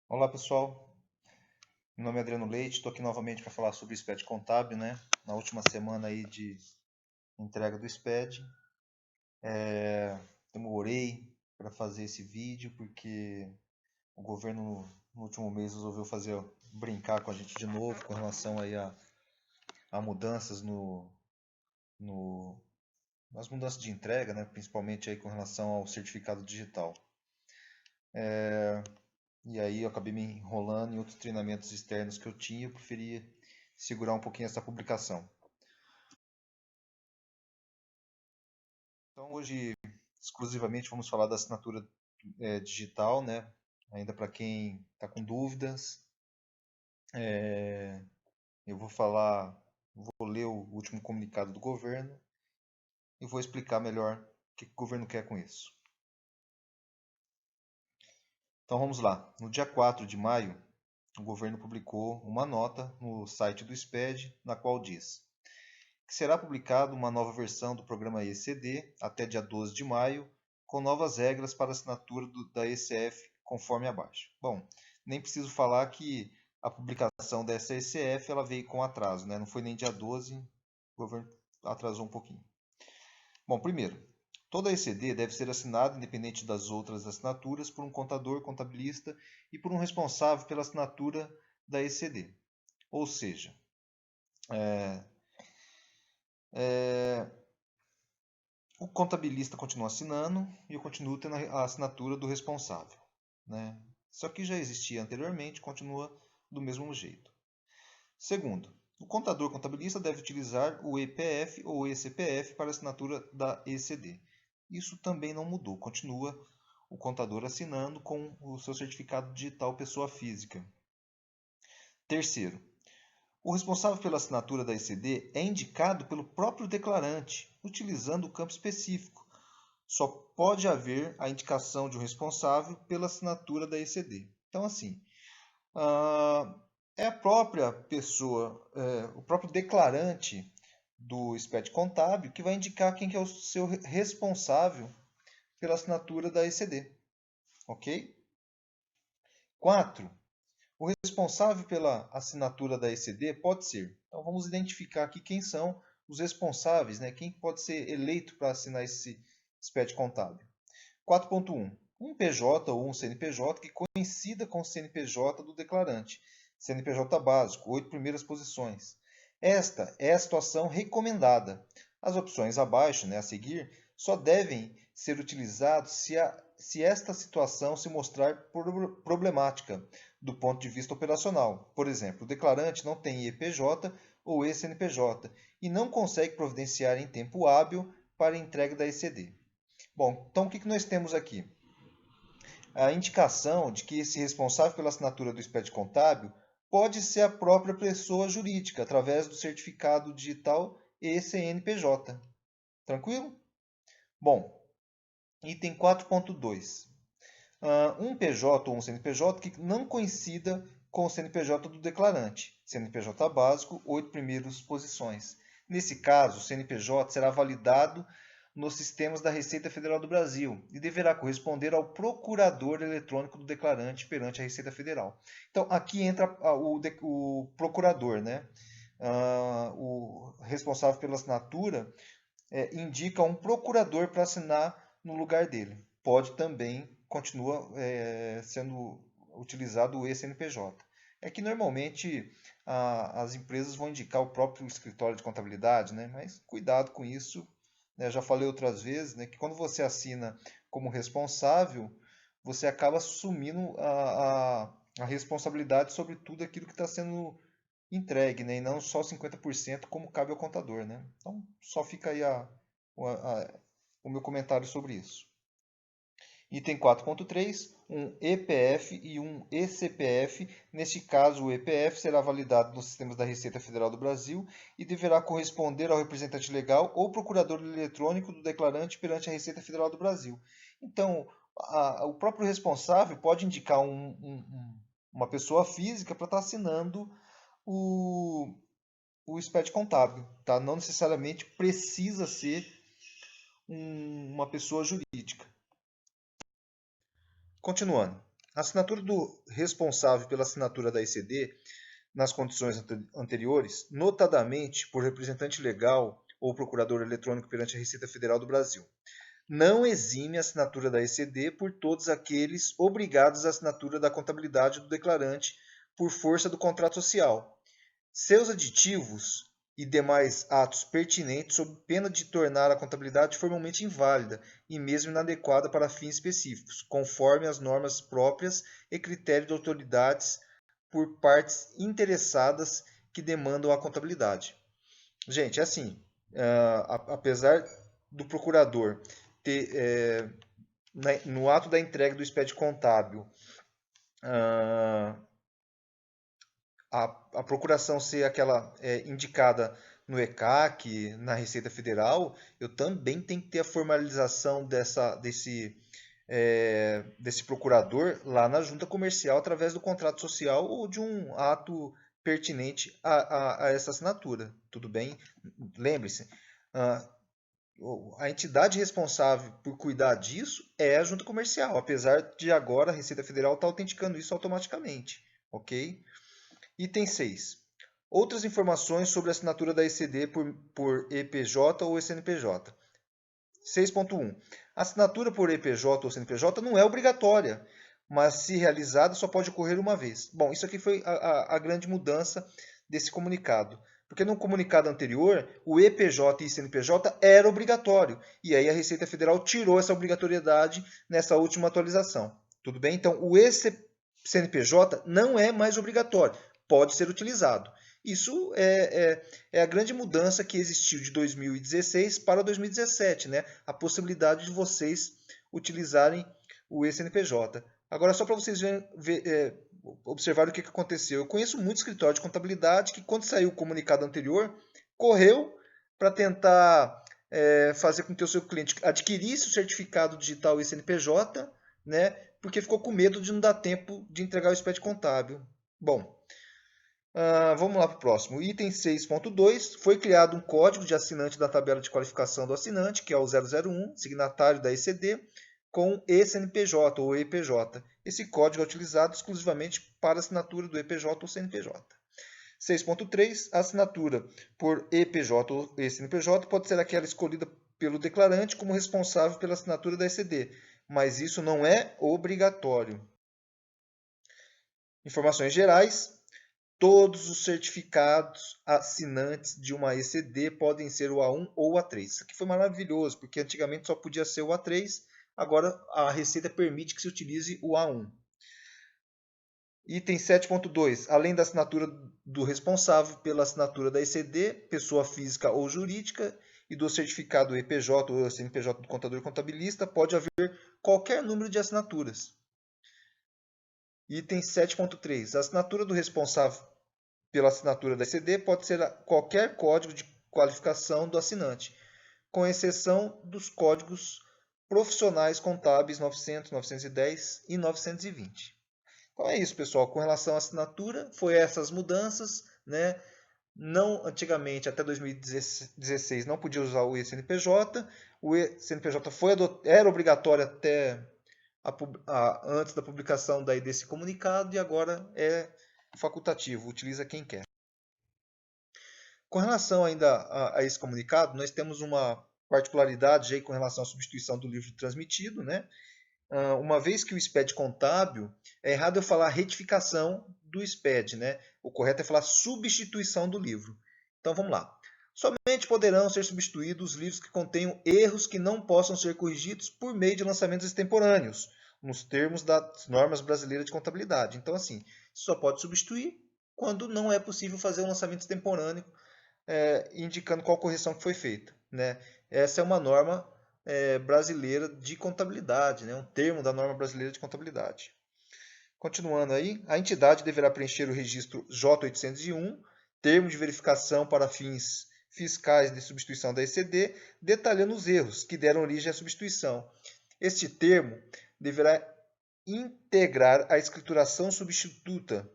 Olá pessoal, meu nome é Adriano Leite, estou aqui novamente para falar sobre o SPED contábil, né? Na última semana aí de entrega do SPED, demorei para fazer esse vídeo porque o governo no último mês resolveu brincar com a gente de novo com relação aí a mudanças no, nas mudanças de entrega, né? Principalmente aí com relação ao certificado digital. E aí eu acabei me enrolando em outros treinamentos externos que eu tinha, eu preferia segurar um pouquinho essa publicação. Então hoje exclusivamente vamos falar da assinatura digital, né? Ainda para quem está com dúvidas, eu vou ler o último comunicado do governo e vou explicar melhor o que o governo quer com isso. Então vamos lá. No dia 4 de maio, o governo publicou uma nota no site do SPED, na qual diz que será publicada uma nova versão do programa ECD até dia 12 de maio, com novas regras para assinatura da ECF, conforme abaixo. Bom, nem preciso falar que a publicação dessa ECF ela veio com atraso, né? Não foi nem dia 12, o governo atrasou um pouquinho. Bom, primeiro, toda ECD deve ser assinada, independente das outras assinaturas, por um contador, contabilista e por um responsável pela assinatura da ECD. Ou seja, o contabilista continua assinando e eu continuo tendo a assinatura do responsável, né? Isso aqui já existia anteriormente, continua do mesmo jeito. Segundo, o contador contabilista deve utilizar o EPF ou ECPF para assinatura da ECD. Isso também não mudou, continua o contador assinando com o seu certificado digital pessoa física. Terceiro, o responsável pela assinatura da ECD é indicado pelo próprio declarante, utilizando o campo específico. Só pode haver a indicação de um responsável pela assinatura da ECD. Então, assim, é a própria pessoa, o próprio declarante do SPED contábil que vai indicar quem que é o seu responsável pela assinatura da ECD. Ok? 4. O responsável pela assinatura da ECD pode ser. Então, vamos identificar aqui quem são os responsáveis, né? Quem pode ser eleito para assinar esse SPED contábil. 4.1. Um PJ ou um CNPJ que coincida com o CNPJ do declarante. CNPJ básico, 8 primeiras posições. Esta é a situação recomendada. As opções abaixo, né, a seguir, só devem ser utilizadas se esta situação se mostrar problemática do ponto de vista operacional. Por exemplo, o declarante não tem EPJ ou eCNPJ e não consegue providenciar em tempo hábil para a entrega da ECD. Bom, então o que nós temos aqui? A indicação de que esse responsável pela assinatura do SPED contábil pode ser a própria pessoa jurídica, através do certificado digital ECNPJ. Tranquilo? Bom, item 4.2. Um PJ ou um CNPJ que não coincida com o CNPJ do declarante. CNPJ básico, 8 primeiras posições. Nesse caso, o CNPJ será validado nos sistemas da Receita Federal do Brasil e deverá corresponder ao procurador eletrônico do declarante perante a Receita Federal. Então, aqui entra o procurador, né? O responsável pela assinatura indica um procurador para assinar no lugar dele. Pode também, continua sendo utilizado o eCNPJ. É que normalmente as empresas vão indicar o próprio escritório de contabilidade, né? Mas cuidado com isso. Né? Já falei outras vezes, né, que quando você assina como responsável, você acaba assumindo a responsabilidade sobre tudo aquilo que está sendo entregue, né? E não só 50% como cabe ao contador, né? Então, só fica aí o meu comentário sobre isso. Item 4.3, um EPF e um ECPF. Neste caso, o EPF será validado nos sistemas da Receita Federal do Brasil e deverá corresponder ao representante legal ou procurador eletrônico do declarante perante a Receita Federal do Brasil. Então, o próprio responsável pode indicar uma pessoa física para estar assinando o SPED contábil. Tá? Não necessariamente precisa ser uma pessoa jurídica. Continuando. A assinatura do responsável pela assinatura da ECD nas condições anteriores, notadamente por representante legal ou procurador eletrônico perante a Receita Federal do Brasil, não exime a assinatura da ECD por todos aqueles obrigados à assinatura da contabilidade do declarante por força do contrato social. Seus aditivos e demais atos pertinentes sob pena de tornar a contabilidade formalmente inválida e mesmo inadequada para fins específicos, conforme as normas próprias e critérios de autoridades por partes interessadas que demandam a contabilidade. Gente, é assim, apesar do procurador ter, no ato da entrega do SPED contábil, a procuração ser aquela indicada no ECAC, na Receita Federal, eu também tenho que ter a formalização desse procurador lá na junta comercial através do contrato social ou de um ato pertinente a essa assinatura. Tudo bem? Lembre-se, a entidade responsável por cuidar disso é a junta comercial, apesar de agora a Receita Federal estar autenticando isso automaticamente. Ok? Item 6. Outras informações sobre a assinatura da ECD por EPJ ou CNPJ. 6.1. A assinatura por EPJ ou CNPJ não é obrigatória, mas se realizada só pode ocorrer uma vez. Bom, isso aqui foi a grande mudança desse comunicado. Porque no comunicado anterior, o EPJ e CNPJ era obrigatório. E aí a Receita Federal tirou essa obrigatoriedade nessa última atualização. Tudo bem? Então, o CNPJ não é mais obrigatório. Pode ser utilizado. Isso é a grande mudança que existiu de 2016 para 2017, né? A possibilidade de vocês utilizarem o eCNPJ. Agora, só para vocês observar o que aconteceu. Eu conheço muito escritório de contabilidade que, quando saiu o comunicado anterior, correu para tentar fazer com que o seu cliente adquirisse o certificado digital eCNPJ, né? Porque ficou com medo de não dar tempo de entregar o SPED contábil. Bom, vamos lá para o próximo. Item 6.2. Foi criado um código de assinante da tabela de qualificação do assinante, que é o 001, signatário da ECD, com eCNPJ ou EPJ. Esse código é utilizado exclusivamente para assinatura do EPJ ou CNPJ. 6.3. A assinatura por EPJ ou eCNPJ pode ser aquela escolhida pelo declarante como responsável pela assinatura da ECD, mas isso não é obrigatório. Informações gerais. Todos os certificados assinantes de uma ECD podem ser o A1 ou o A3. Isso aqui foi maravilhoso, porque antigamente só podia ser o A3, agora a Receita permite que se utilize o A1. Item 7.2. Além da assinatura do responsável pela assinatura da ECD, pessoa física ou jurídica, e do certificado EPJ ou CNPJ do contador e contabilista, pode haver qualquer número de assinaturas. Item 7.3. A assinatura do responsável pela assinatura da ECD pode ser qualquer código de qualificação do assinante, com exceção dos códigos profissionais contábeis 900, 910 e 920. Então é isso, pessoal. Com relação à assinatura, foi essas mudanças, né? Não, antigamente, até 2016, não podia usar o eCNPJ. O eCNPJ era obrigatório até antes da publicação desse comunicado e agora é facultativo, utiliza quem quer. Com relação ainda a esse comunicado, nós temos uma particularidade aí com relação à substituição do livro transmitido, né? Uma vez que o SPED contábil, é errado eu falar retificação do SPED, né? O correto é falar substituição do livro. Então vamos lá. Somente poderão ser substituídos os livros que contenham erros que não possam ser corrigidos por meio de lançamentos extemporâneos, nos termos das normas brasileiras de contabilidade. Então, assim, só pode substituir quando não é possível fazer um lançamento extemporâneo, indicando qual correção que foi feita, né? Essa é uma norma brasileira de contabilidade, né? Um termo da norma brasileira de contabilidade. Continuando aí, a entidade deverá preencher o registro J801, termo de verificação para fins fiscais de substituição da ECD, detalhando os erros que deram origem à substituição. Este termo deverá integrar a escrituração substituta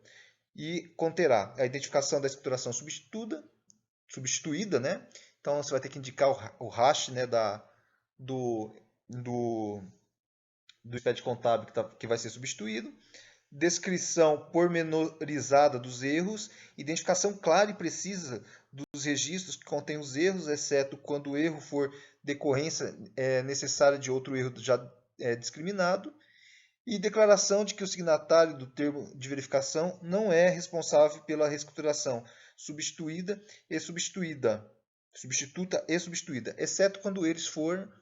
e conterá a identificação da escrituração substituída, né? Então você vai ter que indicar o hash, né, do do SPED contábil que vai ser substituído, descrição pormenorizada dos erros, identificação clara e precisa dos registros que contêm os erros, exceto quando o erro for decorrência necessária de outro erro já discriminado, e declaração de que o signatário do termo de verificação não é responsável pela reescrituração substituta e substituída, exceto quando eles for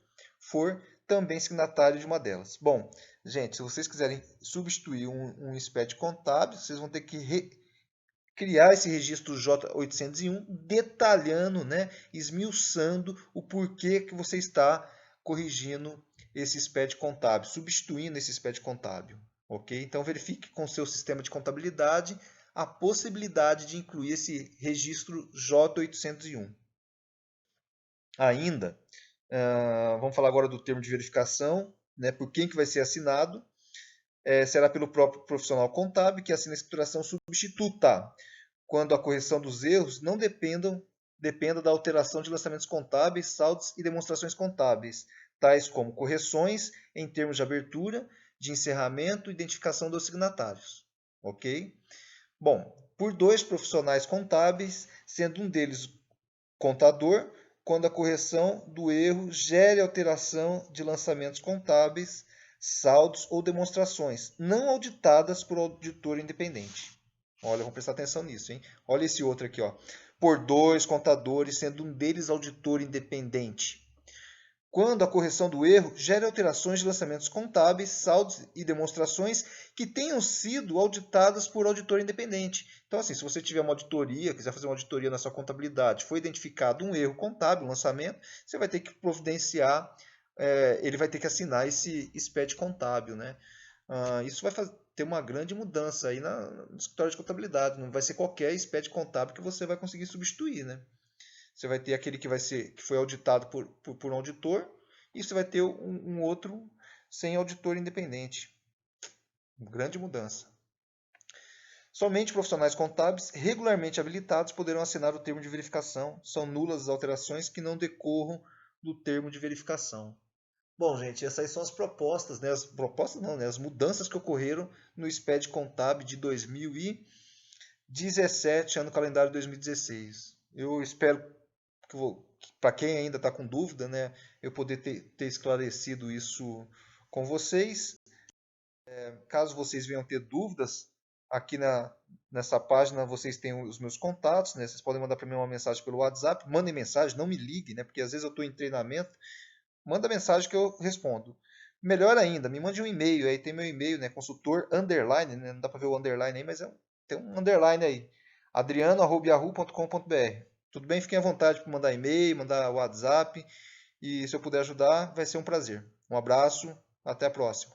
também signatário de uma delas. Bom, gente, se vocês quiserem substituir um SPED contábil, vocês vão ter que criar esse registro J801, detalhando, né, esmiuçando o porquê que você está corrigindo esse SPED contábil, substituindo esse SPED contábil. Ok? Então verifique com o seu sistema de contabilidade a possibilidade de incluir esse registro J801. Ainda, vamos falar agora do termo de verificação, né, por quem que vai ser assinado. Será pelo próprio profissional contábil que assina a escrituração substituta, quando a correção dos erros não dependa da alteração de lançamentos contábeis, saldos e demonstrações contábeis, tais como correções em termos de abertura, de encerramento e identificação dos signatários. Ok? Bom, por 2 profissionais contábeis, sendo um deles contador, quando a correção do erro gere alteração de lançamentos contábeis, saldos ou demonstrações não auditadas por auditor independente. Olha, vamos prestar atenção nisso, hein? Olha esse outro aqui, ó. Por 2 contadores, sendo um deles auditor independente. Quando a correção do erro gere alterações de lançamentos contábeis, saldos e demonstrações que tenham sido auditadas por auditor independente. Então, assim, se você tiver uma auditoria, quiser fazer uma auditoria na sua contabilidade, foi identificado um erro contábil, um lançamento, você vai ter que providenciar, ele vai ter que assinar esse SPED contábil, né? Isso vai ter uma grande mudança aí no escritório de contabilidade. Não vai ser qualquer SPED contábil que você vai conseguir substituir, né? Você vai ter aquele que foi auditado por um auditor e você vai ter um outro sem auditor independente. Grande mudança. Somente profissionais contábeis regularmente habilitados poderão assinar o termo de verificação. São nulas as alterações que não decorram do termo de verificação. Bom, gente, essas são as propostas, né? As propostas não, né? As mudanças que ocorreram no SPED contábil de 2017, ano calendário 2016. Eu espero que para quem ainda está com dúvida, né, eu poder ter esclarecido isso com vocês. Caso vocês venham ter dúvidas, aqui nessa página vocês têm os meus contatos, né? Vocês podem mandar para mim uma mensagem pelo WhatsApp. Mandem mensagem, não me ligue, né? Porque às vezes eu estou em treinamento. Manda mensagem que eu respondo. Melhor ainda, me mande um e-mail. Aí tem meu e-mail, né? Consultor underline, né? Não dá para ver o underline aí, mas tem um underline aí. adriano@yahoo.com.br. Tudo bem? Fiquem à vontade para mandar e-mail, mandar WhatsApp. E se eu puder ajudar, vai ser um prazer. Um abraço, até a próxima.